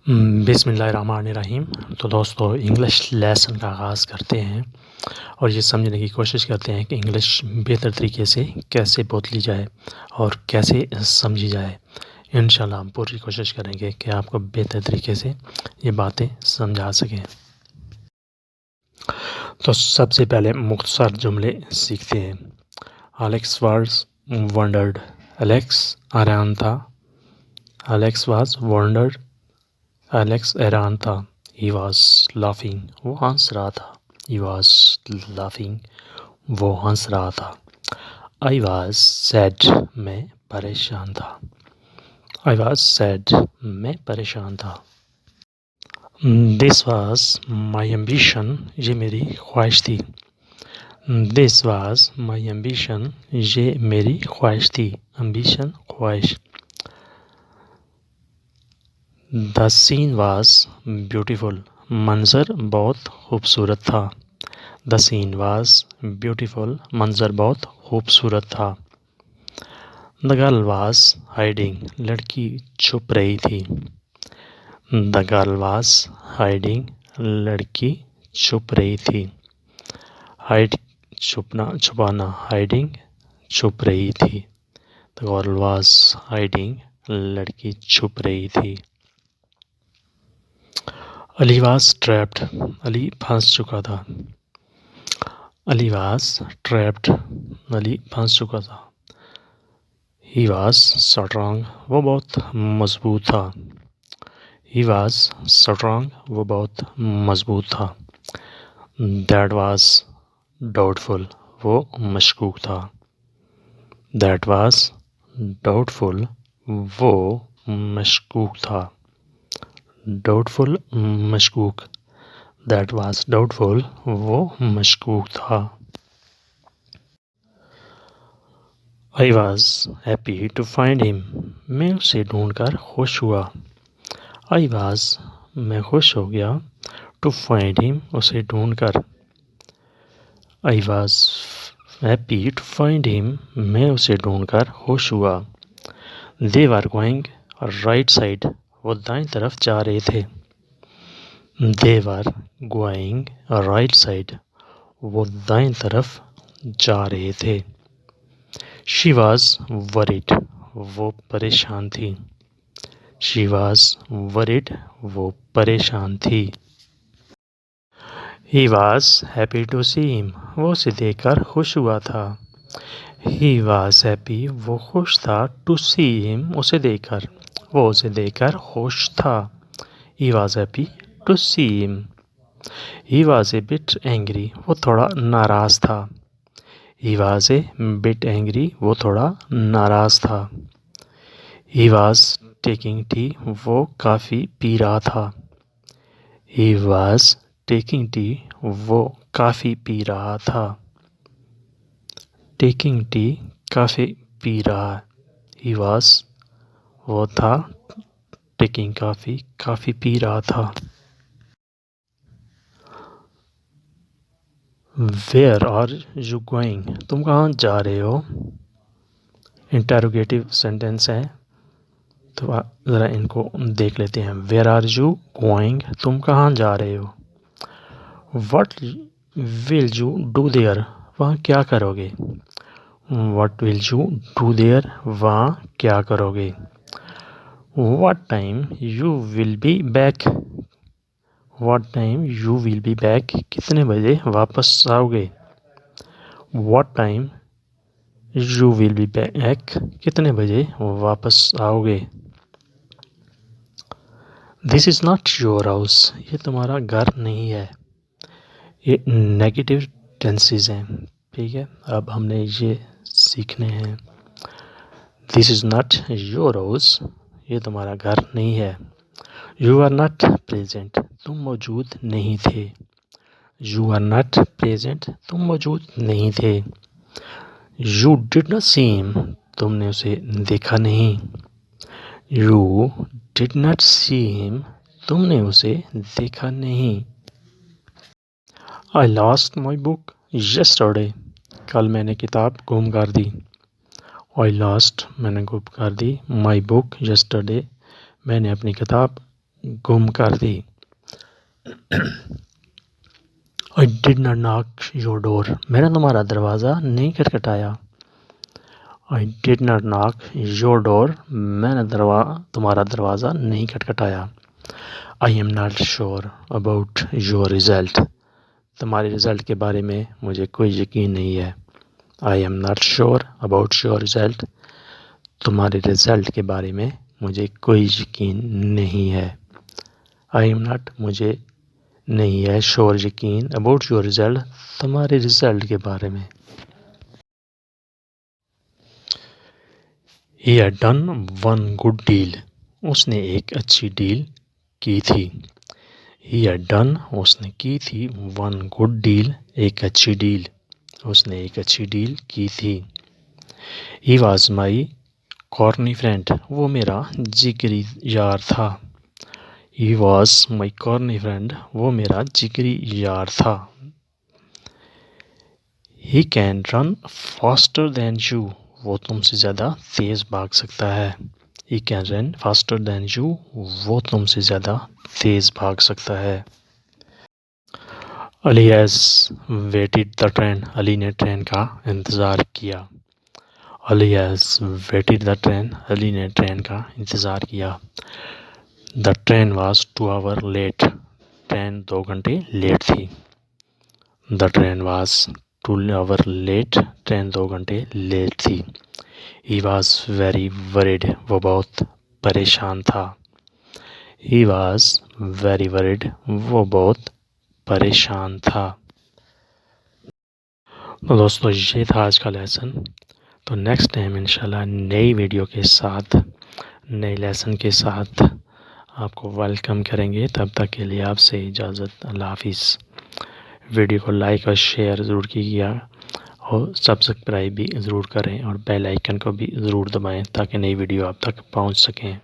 बिस्मिल्लाहिर्रहमानिर्रहीम। तो दोस्तों इंग्लिश लेसन का आगाज़ करते हैं और ये समझने की कोशिश करते हैं कि इंग्लिश बेहतर तरीके से कैसे बोली जाए और कैसे समझी जाए। इंशाल्लाह हम पूरी कोशिश करेंगे कि आपको बेहतर तरीके से ये बातें समझा सकें। तो सबसे पहले मुख्तसर जुमले सीखते हैं। Alex was wandered. एलेक्स हैरान था। Alex was wandered. एलेक्स हैरान था। He was laughing. वो हंस रहा था। He was laughing. वो हंस रहा था। I was sad. मैं परेशान था। I was sad. मैं परेशान था। This was my ambition. ये मेरी ख्वाहिश थी। This was my ambition. ये मेरी ख्वाहिश थी। Ambition ख्वाहिश। The scene was beautiful. मंज़र बहुत खूबसूरत था। The scene was beautiful. मंज़र बहुत खूबसूरत था। The girl was hiding. लड़की छुप रही थी। The girl was hiding. लड़की छुप रही थी। Hide छुपना छुपाना। Hiding छुप रही थी। The girl was hiding. लड़की छुप रही थी। Ali was trapped. अली फंस चुका था। Ali was trapped. अली फंस चुका था। He was strong. वो बहुत मजबूत था। He was strong. वो बहुत मजबूत था। That was doubtful. वो मशकूक था। That was doubtful. वो मशकूक था। Doubtful मशकूक। That was doubtful. वो मशकूक था। I was happy to find him. मैं उसे ढूंढकर खुश हुआ। I was मैं खुश हो गया। To find him उसे ढूंढकर। I was happy to find him. मैं उसे ढूंढकर खुश हुआ। They were going right side. वो दाईं तरफ जा रहे थे। They were going right side. वो दाईं तरफ जा रहे थे। She was worried. वो परेशान थी। She was worried. वो परेशान थी। He was happy to see him. वो उसे देखकर खुश हुआ था। He was happy. वो खुश था। To see him. उसे देखकर। वो उसे देखकर खुश था। He was happy to see him. He was a bit angry. वो थोड़ा नाराज़ था। He was a bit angry. वो थोड़ा नाराज़ था। He was taking tea. वो काफ़ी पी रहा था। He was taking tea. वो काफ़ी पी रहा था। Taking tea काफ़ी पी रहा। He was वो था। Taking काफ़ी पी रहा था। Where are you going? तुम कहाँ जा रहे हो? इंटरोगेटिव सेंटेंस है तो ज़रा इनको देख लेते हैं। Where are you going? तुम कहाँ जा रहे हो? What will you do there? वहाँ क्या करोगे? What will you do there? वहाँ क्या करोगे? What time you will be back? What time you will be back? कितने बजे वापस आओगे? What time you will be back? कितने बजे वापस आओगे? This is not your house. ये तुम्हारा घर नहीं है। ये नेगेटिव टेंसेस हैं। ठीक है, अब हमने ये सीखने हैं। This is not your house. ये तुम्हारा घर नहीं है। You are not present. तुम मौजूद नहीं थे। You are not present. तुम मौजूद नहीं थे। You did not see him. तुमने उसे देखा नहीं। You did not see him. तुमने उसे देखा नहीं। I lost my book yesterday. कल मैंने किताब गुम कर दी। I lost मैंने गुम कर दी। My book yesterday मैंने अपनी किताब गुम कर दी। I did not knock your door, मैंने तुम्हारा दरवाज़ा नहीं खटखटाया। I did not knock your door, मैंने तुम्हारा दरवाज़ा नहीं खटखटाया। I am not sure about your result, तुम्हारे रिज़ल्ट के बारे में मुझे कोई यकीन नहीं है। I am not sure about your result, तुम्हारे रिज़ल्ट के बारे में मुझे कोई यकीन नहीं है। आई एम नॉट, मुझे नहीं है, श्योर यकीन, अबाउट योर रिज़ल्ट, तुम्हारे रिज़ल्ट के बारे में। He had done one good deal, उसने एक अच्छी डील की थी। He had done, उसने की थी, one good deal, एक अच्छी डील, उसने एक अच्छी डील की थी। He was my corny friend, वो मेरा जिगरी यार था। He was my corny friend, वो मेरा जिगरी यार था। He can run faster than you, वो तुमसे ज़्यादा तेज़ भाग सकता है। He can run faster than you, वो तुमसे ज़्यादा तेज़ भाग सकता है। Ali has waited the train, Ali ने ट्रेन का इंतज़ार किया। Ali has waited the train, Ali ने ट्रेन का इंतज़ार किया। The train was 2 hours late, train 2 घंटे लेट थी। The train was 2 hours late, train 2 घंटे लेट थी। He was very worried, वो बहुत परेशान था। He was very worried, वो बहुत परेशान था। तो दोस्तों ये था आज का लेसन। तो नेक्स्ट टाइम इंशाल्लाह नई वीडियो के साथ, नए लेसन के साथ आपको वेलकम करेंगे। तब तक के लिए आपसे इजाज़त, अल्लाह हाफिज़। वीडियो को लाइक और शेयर ज़रूर कीजिएगा और सब्सक्राइब भी ज़रूर करें और बेल आइकन को भी ज़रूर दबाएं ताकि नई वीडियो आप तक पहुंच सकें।